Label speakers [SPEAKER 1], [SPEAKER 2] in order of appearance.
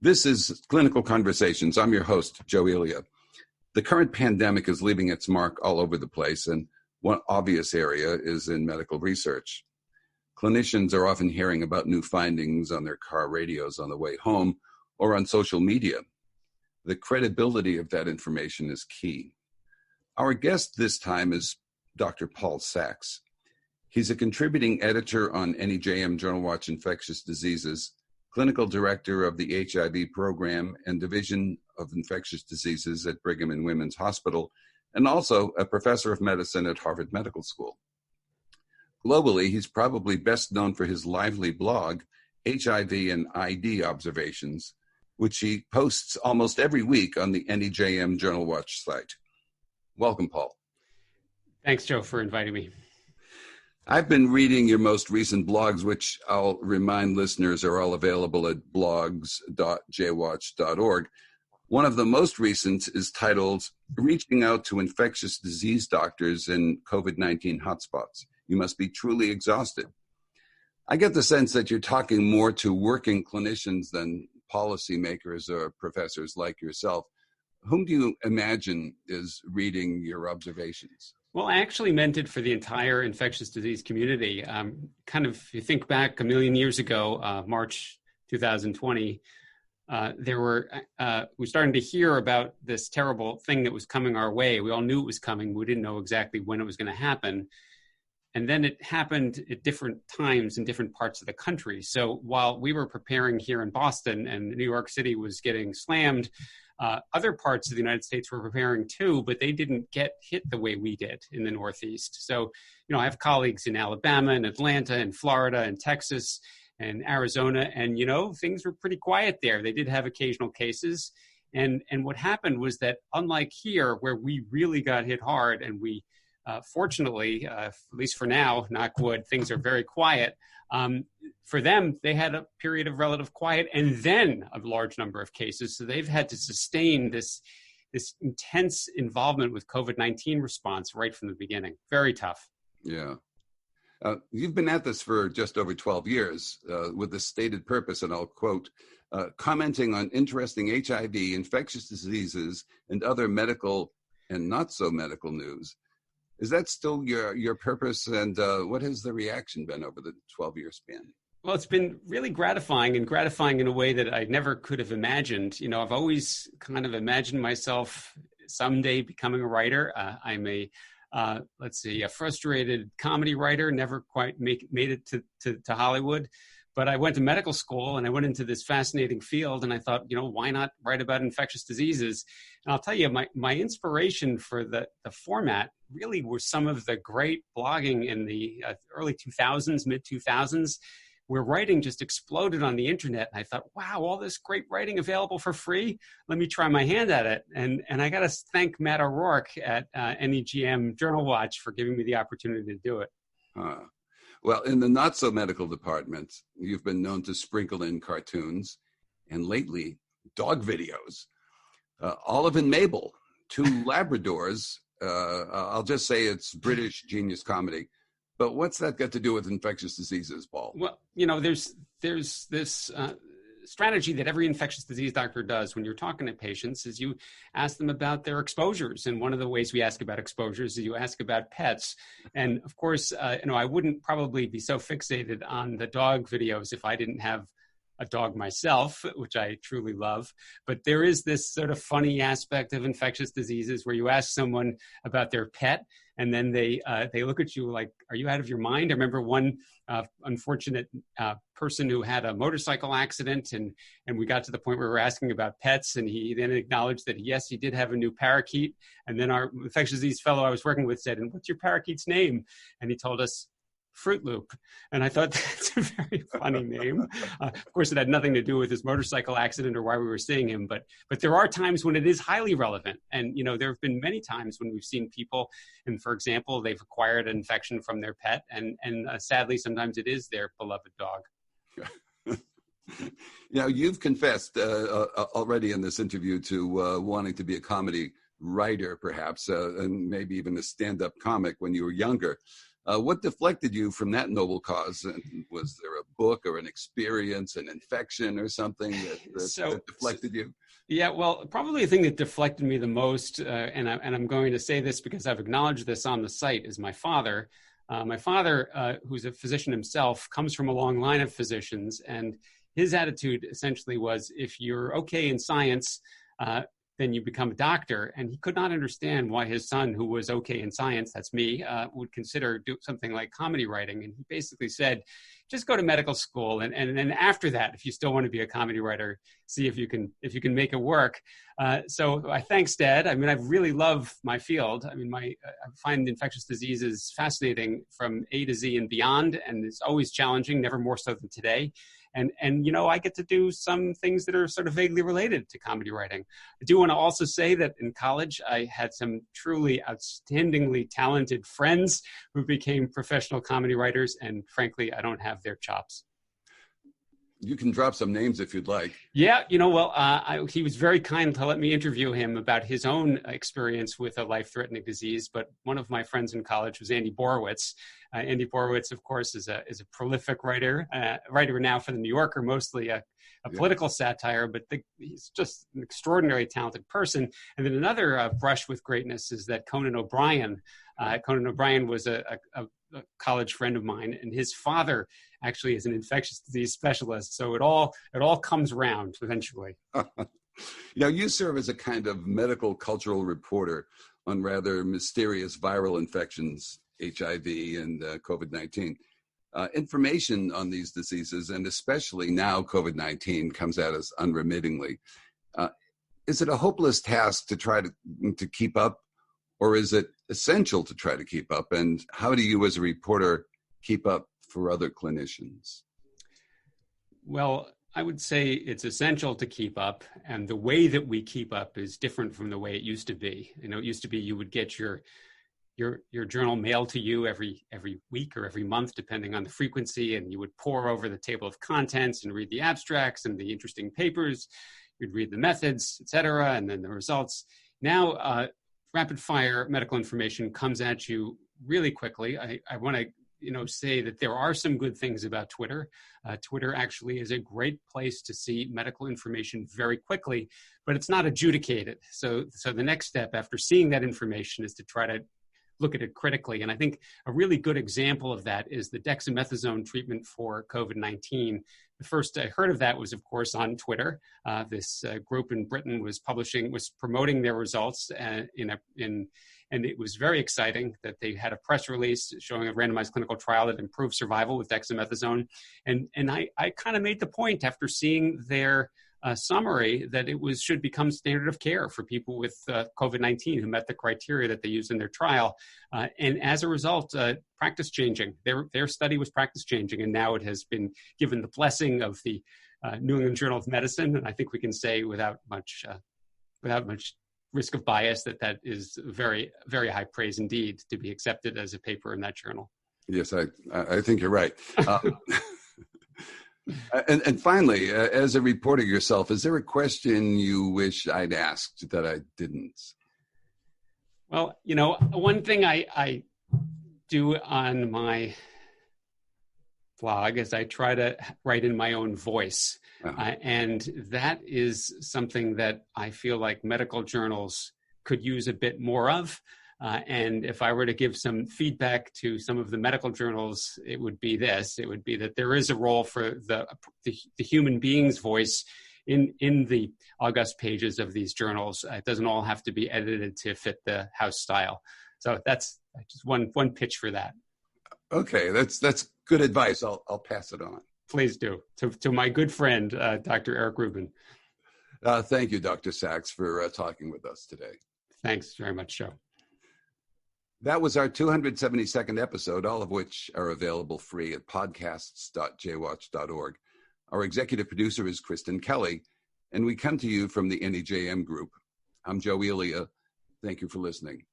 [SPEAKER 1] This is Clinical Conversations. I'm your host, Joe Elia. The current pandemic is leaving its mark all over the place, and one obvious area is in medical research. Clinicians are often hearing about new findings on their car radios on the way home or on social media. The credibility of that information is key. Our guest this time is Dr. Paul Sachs. He's a contributing editor on NEJM Journal Watch Infectious Diseases, clinical director of the HIV Program and Division of Infectious Diseases at Brigham and Women's Hospital, and also a professor of medicine at Harvard Medical School. Globally, he's probably best known for his lively blog, HIV and ID Observations, which he posts almost every week on the NEJM Journal Watch site. Welcome, Paul.
[SPEAKER 2] Thanks, Joe, for inviting me.
[SPEAKER 1] I've been reading your most recent blogs, which I'll remind listeners are all available at blogs.jwatch.org. One of the most recent is titled, Reaching Out to Infectious Disease Doctors in COVID-19 Hotspots. You must be truly exhausted. I get the sense that you're talking more to working clinicians than policymakers or professors like yourself. Whom do you imagine is reading your observations?
[SPEAKER 2] Well, I actually meant it for the entire infectious disease community. If you think back a million years ago, March 2020, we're starting to hear about this terrible thing that was coming our way. We all knew it was coming. We didn't know exactly when it was going to happen. And then it happened at different times in different parts of the country. So while we were preparing here in Boston and New York City was getting slammed, other parts of the United States were preparing too, but they didn't get hit the way we did in the Northeast. So, I have colleagues in Alabama and Atlanta and Florida and Texas and Arizona, and, things were pretty quiet there. They did have occasional cases. And what happened was that unlike here, where we really got hit hard and we fortunately, at least for now, knock wood, things are very quiet. For them, they had a period of relative quiet and then a large number of cases. So they've had to sustain this intense involvement with COVID-19 response right from the beginning. Very tough.
[SPEAKER 1] Yeah. You've been at this for just over 12 years with the stated purpose, and I'll quote, commenting on interesting HIV, infectious diseases, and other medical and not so medical news. Is that still your purpose, and what has the reaction been over the 12-year span?
[SPEAKER 2] Well, it's been really gratifying in a way that I never could have imagined. I've always kind of imagined myself someday becoming a writer. I'm a frustrated comedy writer, never quite made it to Hollywood. But I went to medical school and I went into this fascinating field and I thought, why not write about infectious diseases? And I'll tell you, my inspiration for the format really were some of the great blogging in the early 2000s, mid 2000s, where writing just exploded on the internet. And I thought, wow, all this great writing available for free. Let me try my hand at it. And I got to thank Matt O'Rourke at NEJM Journal Watch for giving me the opportunity to do it.
[SPEAKER 1] Well, in the not-so-medical department, you've been known to sprinkle in cartoons and lately dog videos. Olive and Mabel, two Labradors. I'll just say it's British genius comedy. But what's that got to do with infectious diseases, Paul?
[SPEAKER 2] Well, there's this strategy that every infectious disease doctor does when you're talking to patients is you ask them about their exposures. And one of the ways we ask about exposures is you ask about pets. And of course, I wouldn't probably be so fixated on the dog videos if I didn't have a dog myself, which I truly love. But there is this sort of funny aspect of infectious diseases where you ask someone about their pet and then they look at you like, are you out of your mind? I remember one unfortunate person who had a motorcycle accident and we got to the point where we were asking about pets and he then acknowledged that yes, he did have a new parakeet. And then our infectious disease fellow I was working with said, and what's your parakeet's name? And he told us, Fruit Loop. And I thought that's a very funny name. Of course, it had nothing to do with his motorcycle accident or why we were seeing him, but there are times when it is highly relevant. And, there have been many times when we've seen people, and for example, they've acquired an infection from their pet, and sadly, sometimes it is their beloved dog.
[SPEAKER 1] You've confessed already in this interview to wanting to be a comedy writer, perhaps, and maybe even a stand-up comic when you were younger. What deflected you from that noble cause? And was there a book or an experience, an infection or something that deflected you?
[SPEAKER 2] Yeah, well, probably the thing that deflected me the most, and I'm going to say this because I've acknowledged this on the site, is my father. My father, who's a physician himself, comes from a long line of physicians, and his attitude essentially was, if you're okay in science, then you become a doctor. And he could not understand why his son, who was okay in science, that's me, would consider do something like comedy writing. And he basically said, just go to medical school. And then after that, if you still want to be a comedy writer, see if you can make it work. So I thanks Dad. I mean, I really love my field. I mean, I find infectious diseases fascinating from A to Z and beyond. And it's always challenging, never more so than today. And you know, I get to do some things that are sort of vaguely related to comedy writing. I do want to also say that in college, I had some truly outstandingly talented friends who became professional comedy writers. And frankly, I don't have their chops.
[SPEAKER 1] You can drop some names if you'd like.
[SPEAKER 2] Yeah, you know, well, he was very kind to let me interview him about his own experience with a life-threatening disease. But one of my friends in college was Andy Borowitz. Andy Borowitz, of course, is a prolific writer now for the New Yorker, mostly a political satire, but he's just an extraordinarily talented person. And then another brush with greatness is that Conan O'Brien. Conan O'Brien was a college friend of mine, and his father actually is an infectious disease specialist. So it all comes around eventually.
[SPEAKER 1] You serve as a kind of medical cultural reporter on rather mysterious viral infections, HIV and COVID-19. Information on these diseases, and especially now COVID-19, comes at us unremittingly. Is it a hopeless task to try to keep up, or is it essential to try to keep up? And how do you as a reporter keep up for other clinicians?
[SPEAKER 2] Well, I would say it's essential to keep up. And the way that we keep up is different from the way it used to be. You know, it used to be you would get your journal mailed to you every week or every month, depending on the frequency. And you would pore over the table of contents and read the abstracts and the interesting papers. You'd read the methods, et cetera, and then the results. Now, rapid fire medical information comes at you really quickly. I want to say that there are some good things about Twitter. Twitter actually is a great place to see medical information very quickly, but it's not adjudicated. So the next step after seeing that information is to try to look at it critically. And I think a really good example of that is the dexamethasone treatment for COVID-19. The first I heard of that was, of course, on Twitter. This group in Britain was promoting their results and it was very exciting that they had a press release showing a randomized clinical trial that improved survival with dexamethasone. And I kind of made the point after seeing their summary that it should become standard of care for people with COVID-19 who met the criteria that they used in their trial. And as a result, practice changing. Their study was practice changing, and now it has been given the blessing of the New England Journal of Medicine. And I think we can say without much risk of bias that is very, very high praise indeed to be accepted as a paper in that journal.
[SPEAKER 1] Yes, I think you're right. And finally, as a reporter yourself, is there a question you wish I'd asked that I didn't?
[SPEAKER 2] Well, one thing I do on my blog is I try to write in my own voice. And that is something that I feel like medical journals could use a bit more of. And if I were to give some feedback to some of the medical journals, it would be this. It would be that there is a role for the human being's voice in the august pages of these journals. It doesn't all have to be edited to fit the house style. So that's just one pitch for that. Okay,
[SPEAKER 1] that's good advice. I'll pass it on.
[SPEAKER 2] Please do. To my good friend, Dr. Eric Rubin.
[SPEAKER 1] Thank you, Dr. Sachs, for talking with us today.
[SPEAKER 2] Thanks very much, Joe.
[SPEAKER 1] That was our 272nd episode, all of which are available free at podcasts.jwatch.org. Our executive producer is Kristen Kelly, and we come to you from the NEJM Group. I'm Joe Elia. Thank you for listening.